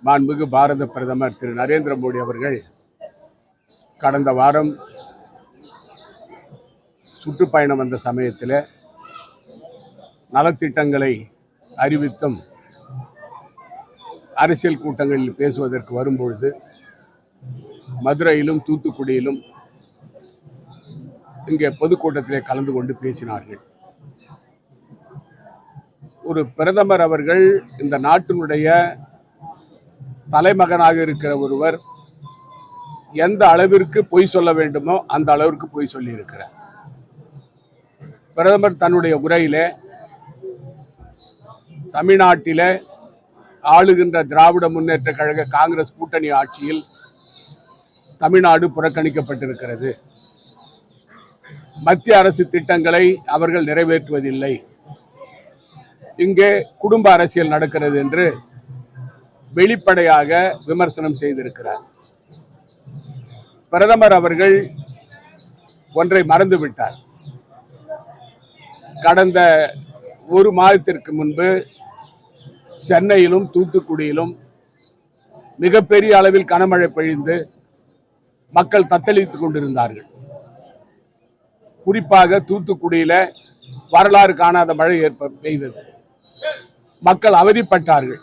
மாண்புமிகு பாரத பிரதமர் திரு நரேந்திர மோடி அவர்கள் கடந்த வாரம் சுற்றுப்பயணம் வந்த சமயத்தில் நலத்திட்டங்களை அறிவித்தும் அரசியல் கூட்டங்களில் பேசுவதற்கு வரும்பொழுது மதுரையிலும் தூத்துக்குடியிலும் இங்கே பொதுக்கூட்டத்திலே கலந்து கொண்டு பேசினார்கள். ஒரு பிரதமர் அவர்கள் இந்த நாட்டினுடைய தலைமகனாக இருக்கிற ஒருவர் எந்த அளவிற்கு பொய் சொல்ல வேண்டுமோ அந்த அளவிற்கு பொய் சொல்லி இருக்கிறார். பிரதமர் தன்னுடைய உரையிலே தமிழ்நாட்டிலே ஆளுகின்ற திராவிட முன்னேற்ற கழக காங்கிரஸ் கூட்டணி ஆட்சியில் தமிழ்நாடு புறக்கணிக்கப்பட்டிருக்கிறது, மத்திய அரசு திட்டங்களை அவர்கள் நிறைவேற்றுவதில்லை, இங்கே குடும்ப அரசியல் நடக்கிறது என்று வெளிப்படையாக விமர்சனம் செய்திருக்கிறார். பிரதமர் அவர்கள் ஒன்றை மறந்துவிட்டார். கடந்த ஒரு மாதத்திற்கு முன்பு சென்னையிலும் தூத்துக்குடியிலும் மிகப்பெரிய அளவில் கனமழை பெய்து மக்கள் தத்தளித்துக் கொண்டிருந்தார்கள். குறிப்பாக தூத்துக்குடியில வரலாறு காணாத மழை பெய்தது. மக்கள் அவதிப்பட்டார்கள்.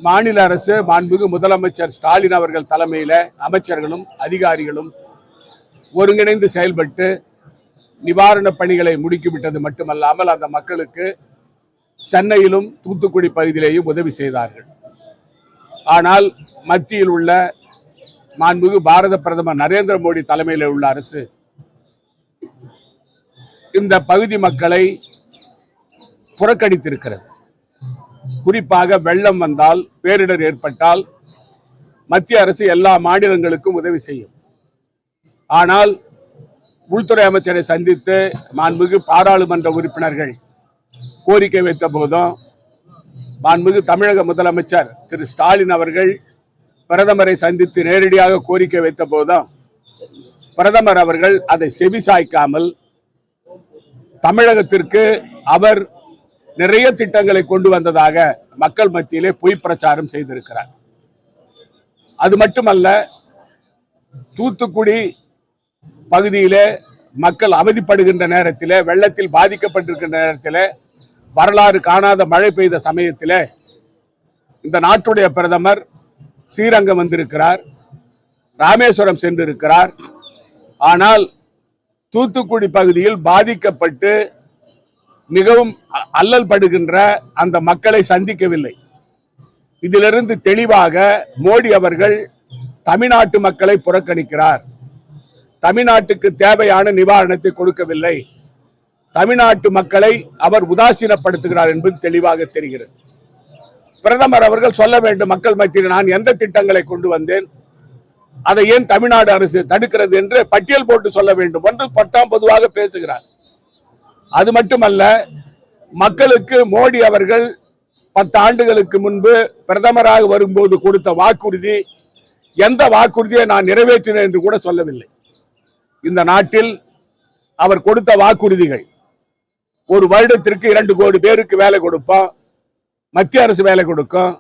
மாநில அரசு மாண்புமிகு முதலமைச்சர் ஸ்டாலின் அவர்கள் தலைமையில அமைச்சர்களும் அதிகாரிகளும் ஒருங்கிணைந்து செயல்பட்டு நிவாரணப் பணிகளை முடுக்கிவிட்டது மட்டுமல்லாமல் அந்த மக்களுக்கு சென்னையிலும் தூத்துக்குடி பகுதியிலேயும் உதவி செய்தார்கள். ஆனால் மத்தியில் உள்ள மாண்புமிகு பாரத பிரதமர் நரேந்திர மோடி தலைமையில் உள்ள அரசு இந்த பகுதி மக்களை புறக்கணித்திருக்கிறது. குறிப்பாக வெள்ளம் வந்தால், பேரிடர் ஏற்பட்டால் மத்திய அரசு எல்லா மாநிலங்களுக்கும் உதவி செய்யும். ஆனால் உள்துறை அமைச்சரை சந்தித்து மாண்புமிகு பாராளுமன்ற உறுப்பினர்கள் கோரிக்கை வைத்த போதும், மாண்புமிகு தமிழக முதலமைச்சர் திரு ஸ்டாலின் அவர்கள் பிரதமரை சந்தித்து நேரடியாக கோரிக்கை வைத்த போதும் பிரதமர் அவர்கள் அதை செவிசாய்க்காமல் தமிழகத்திற்கு அவர் நிறைய திட்டங்களை கொண்டு வந்ததாக மக்கள் மத்தியிலே பொய் பிரச்சாரம் செய்திருக்கிறார். அது மட்டுமல்ல, தூத்துக்குடி பகுதியிலே மக்கள் அவதிப்படுகின்ற நேரத்தில், வெள்ளத்தில் பாதிக்கப்பட்டிருக்கின்ற நேரத்தில், வரலாறு காணாத மழை பெய்த சமயத்தில் இந்த நாட்டுடைய பிரதமர் ஸ்ரீரங்கம் வந்திருக்கிறார், ராமேஸ்வரம் சென்றிருக்கிறார். ஆனால் தூத்துக்குடி பகுதியில் பாதிக்கப்பட்டு மிகவும் அல்லல் படுகின்ற அந்த மக்களை சந்திக்கவில்லை. இதிலிருந்து தெளிவாக மோடி அவர்கள் தமிழ்நாட்டு மக்களை புறக்கணிக்கிறார், தமிழ்நாட்டுக்கு தேவையான நிவாரணத்தை கொடுக்கவில்லை, தமிழ்நாட்டு மக்களை அவர் உதாசீனப்படுத்துகிறார் என்பது தெளிவாக தெரிகிறது. பிரதமர் அவர்கள் சொல்ல வேண்டும், மக்கள் மத்தியில் நான் எந்த திட்டங்களை கொண்டு வந்தேன், அதை ஏன் தமிழ்நாடு அரசு தடுக்கிறது என்று பட்டியல் போட்டு சொல்ல வேண்டும் என்று பட்டாம் பொதுவாக பேசுகிறார். அது மட்டுமல்ல, மக்களுக்கு மோடி அவர்கள் 10 ஆண்டுகளுக்கு முன்பு பிரதமராக வரும்போது கொடுத்த வாக்குறுதி, எந்த வாக்குறுதியை நான் நிறைவேற்றினேன் என்று கூட சொல்லவில்லை. இந்த நாட்டில் அவர் கொடுத்த வாக்குறுதிகள், ஒரு வருடத்திற்கு 2 கோடி பேருக்கு வேலை கொடுப்போம், மத்திய அரசு வேலை கொடுக்கும்.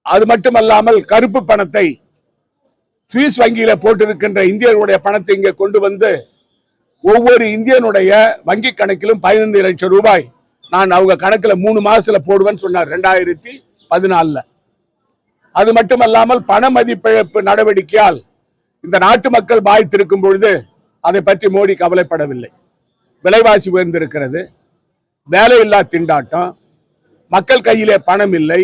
அது மட்டுமல்லாமல் கருப்பு பணத்தை சுவிஸ் வங்கியில போட்டிருக்கின்ற இந்தியர்களுடைய பணத்தை இங்கே கொண்டு வந்து ஒவ்வொரு இந்தியனுடைய வங்கி கணக்கிலும் 15 லட்சம் ரூபாய் நான் அவங்க கணக்கில் 3 மாசத்துல போடுவேன்னு சொன்னார் 2014. அது மட்டுமல்லாமல் பண மதிப்பிழப்பு நடவடிக்கையால் இந்த நாட்டு மக்கள் பாதித்திருக்கும் பொழுது அதை பற்றி மோடி கவலைப்படவில்லை. விலைவாசி உயர்ந்திருக்கிறது, வேலையில்லா திண்டாட்டம், மக்கள் கையிலே பணம் இல்லை,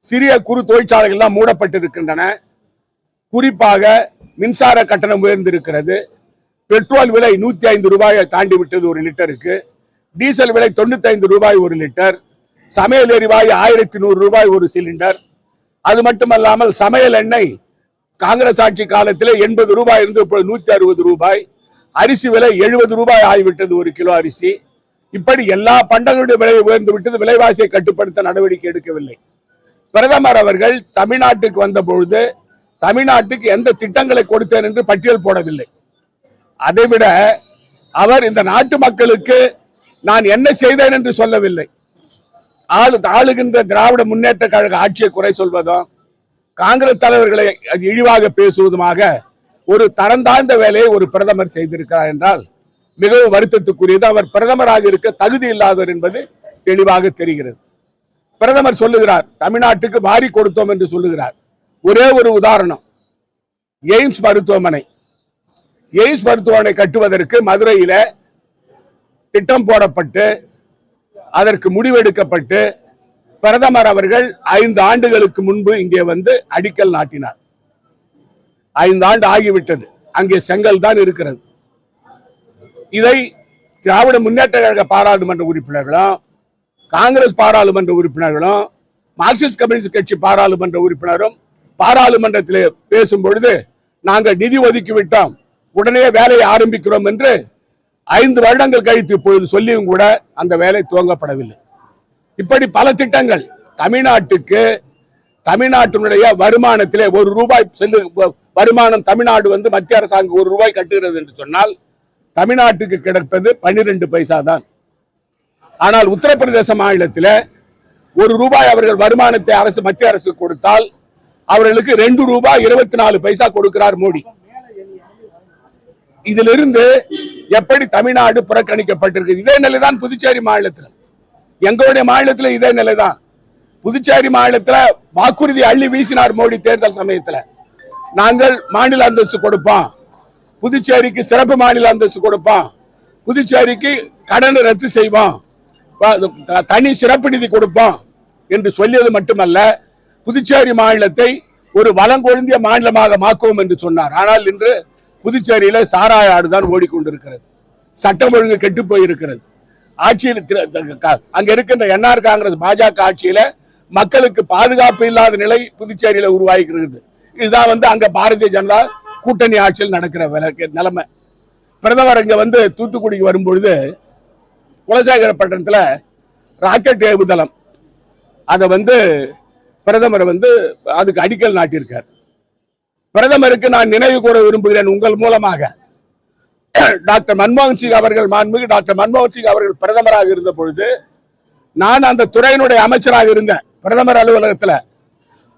சிறிய குறு தொழிற்சாலைகள்லாம் மூடப்பட்டிருக்கின்றன, குறிப்பாக மின்சார கட்டணம் உயர்ந்திருக்கிறது, பெட்ரோல் விலை 105 ரூபாயை தாண்டி விட்டது ஒரு லிட்டருக்கு, டீசல் விலை 95 ரூபாய் ஒரு லிட்டர், சமையல் எரிவாயு 1100 ரூபாய் ஒரு சிலிண்டர். அது மட்டுமல்லாமல் சமையல் எண்ணெய் காங்கிரஸ் ஆட்சி காலத்தில் 80 ரூபாய் இருந்து இப்போது 160 ரூபாய், அரிசி விலை 70 ரூபாய் ஆகிவிட்டது ஒரு கிலோ அரிசி. இப்படி எல்லா பண்டங்களுடைய விலை உயர்ந்து விட்டது. விலைவாசியை கட்டுப்படுத்த நடவடிக்கை எடுக்கவில்லை. பிரதமர் அவர்கள் தமிழ்நாட்டுக்கு வந்த பொழுது தமிழ்நாட்டுக்கு எந்த திட்டங்களை கொடுத்தேன் என்று பட்டியல் போடவில்லை. அதைவிட அவர் இந்த நாட்டு மக்களுக்கு நான் என்ன செய்தேன் என்று சொல்லவில்லை. ஆளுகின்ற திராவிட முன்னேற்ற கழக ஆட்சியை குறை சொல்வதும் காங்கிரஸ் தலைவர்களை இழிவாக பேசுவதுமாக ஒரு தரந்தாழ்ந்த வேலையை ஒரு பிரதமர் செய்திருக்கிறார் என்றால் மிகவும் வருத்தத்துக்குரியது. அவர் பிரதமராக இருக்க தகுதி இல்லாதவர் என்பது தெளிவாக தெரிகிறது. பிரதமர் சொல்லுகிறார் தமிழ்நாட்டுக்கு வாரி கொடுத்தோம் என்று சொல்லுகிறார். ஒரே ஒரு உதாரணம், எய்ம்ஸ் மருத்துவமனை. எய்ம்ஸ் மருத்துவமனை கட்டுவதற்கு மதுரையில திட்டம் போடப்பட்டு அதற்கு முடிவெடுக்கப்பட்டு பிரதமர் அவர்கள் 5 ஆண்டுகளுக்கு முன்பு இங்கே வந்து அடிக்கல் நாட்டினார். 5 ஆண்டு ஆகிவிட்டது. அங்கே செங்கல் தான் இருக்கிறது. இதை திராவிட முன்னேற்ற கழக பாராளுமன்ற உறுப்பினர்களும் காங்கிரஸ் பாராளுமன்ற உறுப்பினர்களும் மார்க்சிஸ்ட் கம்யூனிஸ்ட் கட்சி பாராளுமன்ற உறுப்பினரும் பாராளுமன்றத்தில் பேசும் பொழுது நாங்கள் நிதி ஒதுக்கி விட்டோம், உடனே வேலையை ஆரம்பிக்கிறோம் என்று 5 வருடங்கள் கழித்து இப்பொழுது சொல்லியும் கூட அந்த வேலை துவங்கப்படவில்லை. இப்படி பல திட்டங்கள் தமிழ்நாட்டுக்கு தமிழ்நாட்டினுடைய வருமானத்திலே ₹1 வருமானம் தமிழ்நாடு வந்து மத்திய அரசாங்கம் ₹1 கட்டுகிறது என்று சொன்னால் தமிழ்நாட்டுக்கு கிடைப்பது 12 பைசா தான். ஆனால் உத்தரப்பிரதேச மாநிலத்தில் ₹1 அவர்கள் வருமானத்தை அரசு மத்திய அரசு கொடுத்தால் அவர்களுக்கு ₹2.24 கொடுக்கிறார் மோடி. இதிலிருந்து எப்படி தமிழ்நாடு புறக்கணிக்கப்பட்டிருக்கு? இதே நிலைதான் புதுச்சேரி மாநிலத்தில், எங்களுடைய மாநிலத்தில் இதே நிலைதான். புதுச்சேரி மாநிலத்தில் வாக்குறுதி அள்ளி வீசினார் மோடி தேர்தல் சமயத்தில். நாங்கள் மாநில அந்தஸ்து கொடுப்போம், புதுச்சேரிக்கு சிறப்பு மாநில அந்தஸ்து கொடுப்போம், புதுச்சேரிக்கு கடனை ரத்து செய்வோம், தனி சிறப்பு நிதி கொடுப்போம் என்று சொல்லியது மட்டுமல்ல, புதுச்சேரி மாநிலத்தை ஒரு வளங்கொழுந்திய மாநிலமாக மாக்குவோம் என்று சொன்னார். ஆனால் இன்று புதுச்சேரியில சாராய ஆடுதான் ஓடிக்கொண்டிருக்கிறது. சட்டம் ஒழுங்கு கெட்டு போயிருக்கிறது. ஆட்சியில் அங்க இருக்கின்ற என்ஆர் காங்கிரஸ் பாஜக ஆட்சியில மக்களுக்கு பாதுகாப்பு இல்லாத நிலை புதுச்சேரியில உருவாகிறது. இதுதான் வந்து அங்க பாரதிய ஜனதா கூட்டணி ஆட்சியில் நடக்கிற நிலைமை. பிரதமர் இங்க வந்து தூத்துக்குடிக்கு வரும்பொழுது குலசேகரப்பட்டினத்தில் ராக்கெட் ஏவுதளம் அதை வந்து பிரதமர் வந்து அதுக்கு அடிக்கல் நாட்டியிருக்கார். பிரதமருக்கு நான் நினைவு கூற விரும்புகிறேன் உங்கள் மூலமாக. டாக்டர் மன்மோகன் சிங் அவர்கள், மாண்புமிகு டாக்டர் மன்மோகன் சிங் அவர்கள் பிரதமராக இருந்த பொழுது நான் அந்த துறையினுடைய அமைச்சராக இருந்தேன் பிரதமர் அலுவலகத்தில்.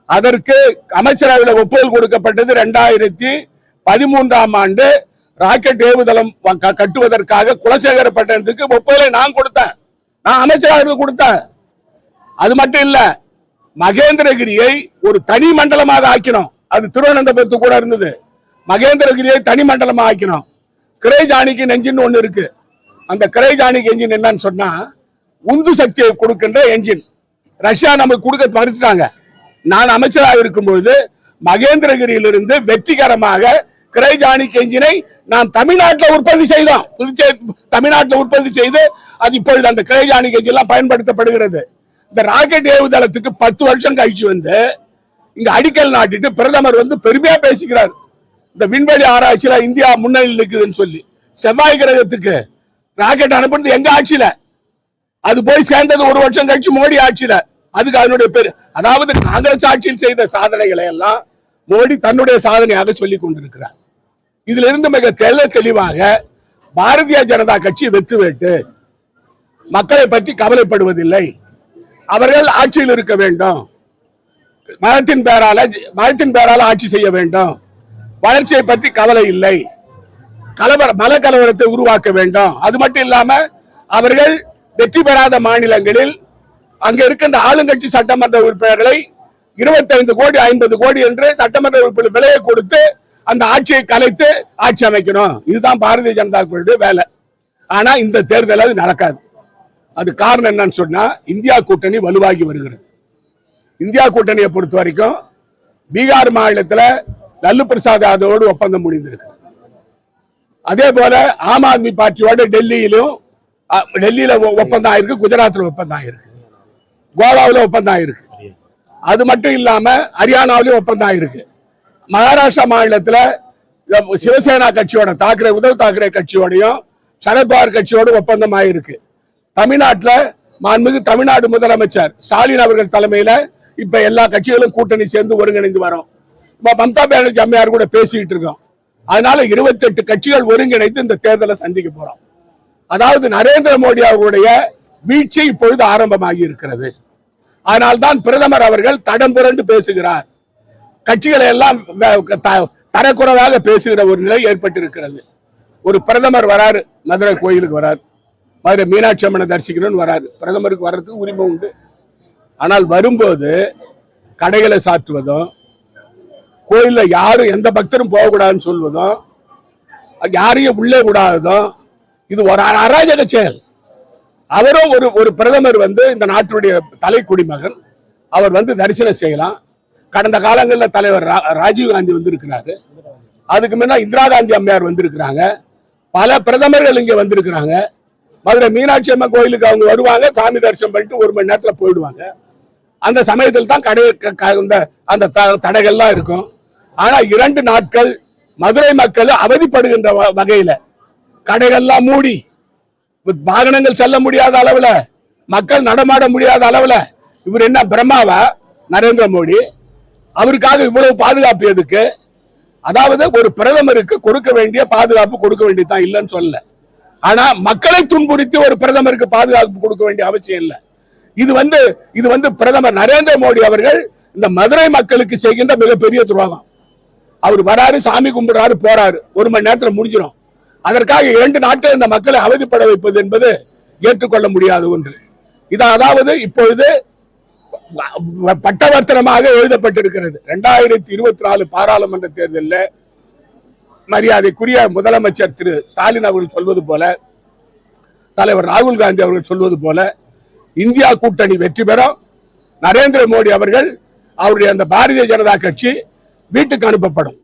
அதற்கு அமைச்சரவையில் ஒப்புதல் கொடுக்கப்பட்டது 2013ஆம் ஆண்டு ராக்கெட் ஏவுதளம் கட்டுவதற்காக குலசேகரப்பட்டினத்துக்கு ஒப்புதலை நான் கொடுத்தேன். நான் அமைச்சராக கொடுத்தேன். அது மட்டும் இல்ல, மகேந்திரகிரியை ஒரு தனி மண்டலமாக ஆக்கினோம். அது திருவனந்தபுரத்து கூட இருந்தது. மகேந்திரகிரியை தனி மண்டலமாக ஆக்கினோம். கிரைஜானிக்கு என்ஜின் ஒண்ணு இருக்கு. அந்த கிரைஜானிக் என்ஜின் என்னன்னு சொன்னா உந்து சக்தியை கொடுக்கின்ற என்ஜின். ரஷ்யா நமக்கு கொடுக்க மறுத்துட்டாங்க. நான் அமைச்சராக இருக்கும் பொழுது மகேந்திரகிரியிலிருந்து வெற்றிகரமாக கிரைஜானிக் என்ஜினை நாம் தமிழ்நாட்டில் உற்பத்தி செய்தோம். புதுச்சேரி தமிழ்நாட்டில் உற்பத்தி செய்து அது இப்பொழுது அந்த கிரைஜானிக் என்ஜின் எல்லாம் பயன்படுத்தப்படுகிறது. இந்த ராக்கெட் ஏவுதளத்துக்கு 10 வருஷம் கழிச்சு வந்து இங்க அடிக்கல் நாட்டிட்டு பிரதமர் வந்து பெருமையா பேசிக்கிறார். இந்த விண்வெளி ஆராய்ச்சியில இந்தியா முன்னணியில் இருக்குதுன்னு சொல்லி. செவ்வாய் கிரகத்துக்கு ராக்கெட் அனுப்புறது எங்க ஆட்சியில, அது போய் சேர்ந்தது 1 வருஷம் கழிச்சு மோடி ஆட்சியில. அதுக்கு அதனுடைய பேரு, அதாவது காங்கிரஸ் ஆட்சியில் செய்த சாதனைகளை எல்லாம் மோடி தன்னுடைய சாதனையாக சொல்லிக் கொண்டிருக்கிறார். இதுல இருந்து மிக தெளிவாக பாரதிய ஜனதா கட்சி வெற்றி வேட்டு மக்களை பற்றி கவலைப்படுவதில்லை. அவர்கள் ஆட்சியில் இருக்க வேண்டும், மதத்தின் பேரால ஆட்சி செய்ய வேண்டும், வளர்ச்சியை பற்றி கவலை இல்லை, மத கலவரத்தை உருவாக்க வேண்டும். அது மட்டும் இல்லாம அவர்கள் வெற்றி பெறாத மாநிலங்களில் அங்க இருக்கின்ற ஆளுங்கட்சி சட்டமன்ற உறுப்பினர்களை 25 கோடி 50 கோடி என்று சட்டமன்ற உறுப்பினர் விலையை கொடுத்து அந்த ஆட்சியை கலைத்து ஆட்சி அமைக்கணும். இதுதான் பாரதிய ஜனதா கட்சியுடைய வேலை. ஆனா இந்த தேர்தல் அது நடக்காது. அது காரணம் என்னன்னு சொன்னா இந்தியா கூட்டணி வலுவாகி வருகிறது. இந்தியா கூட்டணியை பொறுத்த வரைக்கும் பீகார் மாநிலத்தில் லல்லு பிரசாத் யாதவோடு ஒப்பந்தம் முடிந்திருக்கு. அதே போல ஆம் ஆத்மி பார்ட்டியோட டெல்லியில ஒப்பந்தம் ஆயிருக்கு, குஜராத்தில் ஒப்பந்தம் ஆயிருக்கு, கோவாவில் ஒப்பந்தம் ஆயிருக்கு. அது மட்டும் இல்லாம ஹரியானாவிலும் ஒப்பந்தம் ஆயிருக்கு. மகாராஷ்டிரா மாநிலத்தில் சிவசேனா கட்சியோட உத்தவ் தாக்கரே கட்சியோடையும் சரத்பவார் கட்சியோட ஒப்பந்தம் ஆயிருக்கு. தமிழ்நாட்டில் மாண்புமிகு தமிழ்நாடு முதலமைச்சர் ஸ்டாலின் அவர்கள் தலைமையில இப்ப எல்லா கட்சிகளும் கூட்டணி சேர்ந்து ஒருங்கிணைந்து வரோம். இப்ப மம்தா பானர்ஜி அம்மையார் கூட பேசிட்டு இருக்கோம். அதனால 28 கட்சிகள் ஒருங்கிணைத்து இந்த தேர்தலை சந்திக்க போறோம். அதாவது நரேந்திர மோடி அவர்களுடைய வீழ்ச்சி இப்பொழுது ஆரம்பமாகி இருக்கிறது. அதனால்தான் பிரதமர் அவர்கள் தடம் புரண்டு பேசுகிறார். கட்சிகளை எல்லாம் தரக்குறைவாக பேசுகிற ஒரு நிலை ஏற்பட்டிருக்கிறது. ஒரு பிரதமர் வராரு, மதுரை கோயிலுக்கு வராரு, மதுரை மீனாட்சி அம்மனை தரிசிக்கணும்னு வராரு. பிரதமருக்கு வர்றதுக்கு உரிமை உண்டு. ஆனால் வரும்போது கடைகளை சாற்றுவதும், கோயில்ல யாரும் எந்த பக்தரும் போகக்கூடாதுன்னு சொல்வதும், யாரையும் உள்ளே கூடாததும் இது ஒரு அராஜக செயல். அவரும் ஒரு பிரதமர் இந்த நாட்டுடைய தலை குடிமகன், அவர் தரிசனம் செய்யலாம். கடந்த காலங்களில் தலைவர் ராஜீவ் காந்தி வந்திருக்கிறாரு, அதுக்கு முன்ன இந்திரா காந்தி அம்மையார் வந்திருக்கிறாங்க, பல பிரதமர்கள் இங்க வந்திருக்கிறாங்க. மதுரை மீனாட்சி அம்மன் கோயிலுக்கு அவங்க வருவாங்க, சாமி தரிசனம் பண்ணிட்டு 1 மணி நேரத்தில் போயிடுவாங்க. அந்த சமயத்தில் தான் அந்த தடைகள்லாம் இருக்கும். ஆனா 2 நாட்கள் மதுரை மக்கள் அவதிப்படுகின்ற வகையில கடைகள்லாம் மூடி, வாகனங்கள் செல்ல முடியாத அளவுல, மக்கள் நடமாட முடியாத அளவுல, இவர் என்ன பிரம்மாவா நரேந்திர மோடி? அவருக்காக இவ்வளவு பாதுகாப்பு எதுக்கு? அதாவது ஒரு பிரதமருக்கு கொடுக்க வேண்டிய பாதுகாப்பு கொடுக்க வேண்டியதான் இல்லைன்னு சொல்லல. ஆனா மக்களை துன்புறுத்தி ஒரு பிரதமருக்கு பாதுகாப்பு கொடுக்க வேண்டிய அவசியம் இல்லை. இது பிரதமர் நரேந்திர மோடி அவர்கள் இந்த மதுரை மக்களுக்கு செய்கின்ற மிகப்பெரிய துரோகம். அவர் வராரு, சாமி கும்பிடுறாரு, போறாரு, 1 மணி நேரத்தில் முடிஞ்சிடும். அதற்காக 2 நாட்கள் இந்த மக்களை அவதிப்பட வைப்பது என்பது ஏற்றுக்கொள்ள முடியாத ஒன்று. இது அதாவது இப்பொழுது பட்டவர்த்தனமாக எழுதப்பட்டிருக்கிறது. 2024 பாராளுமன்ற தேர்தலில் மரியாதைக்குரிய முதலமைச்சர் திரு ஸ்டாலின் அவர்கள் சொல்வது போல, தலைவர் ராகுல் காந்தி அவர்கள் சொல்வது போல, இந்தியா கூட்டணி வெற்றி பெறும். நரேந்திர மோடி அவர்கள் அவருடைய அந்த பாரதிய ஜனதா கட்சி வீட்டுக்கு அனுப்பப்படும்.